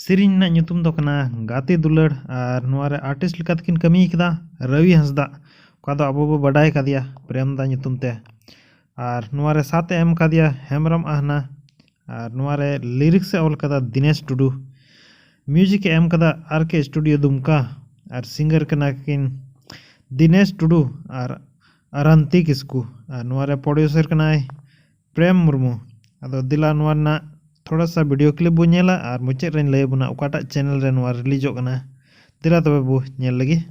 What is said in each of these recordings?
सेरिंग ना nyutum दो कना गाते दुलड़ और नोरे आर्टिस्ट लेका तकिन कमी कदा रवि हंसदा का दो अबो बो बडाय कदिया प्रेम दा nyutum ते और नोरे साथे एम कदिया हेमरम आहना और नोरे लिरिक्स ऑल कदा दिनेश टुडू म्यूजिक एम कदा आरके स्टूडियो दुमका और सिंगर कना किन दिनेश टुडू और अरंती किस्कू और नोरे प्रोड्यूसर कनाय प्रेम मुर्मू अदो दिला नोरना थोड़ा सा वीडियो क्लिप बो नेला और मुचाद रेन लय बुना ओकाटा चैनल रे नोवा रिलीजो कना दिला तबे बो नेल लगी।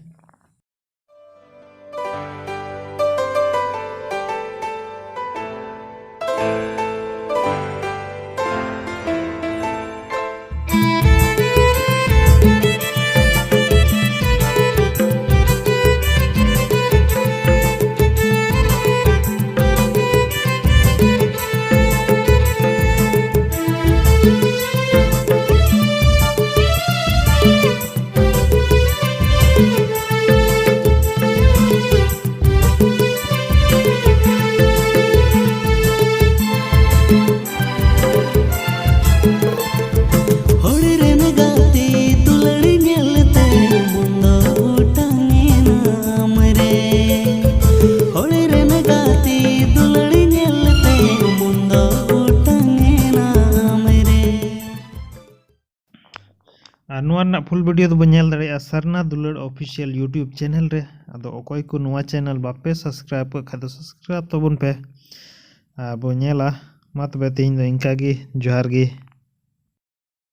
और फुल वीडियो तो बनेल दाड़े सरना दुलड़ ऑफिशियल यूट्यूब चैनल रे अदो अकोय को नोवा चैनल बापे सब्सक्राइब कर खादो सब्सक्राइब तबन पे बो नेला मा तबे तेहिं दो इंका गे जोहार गे।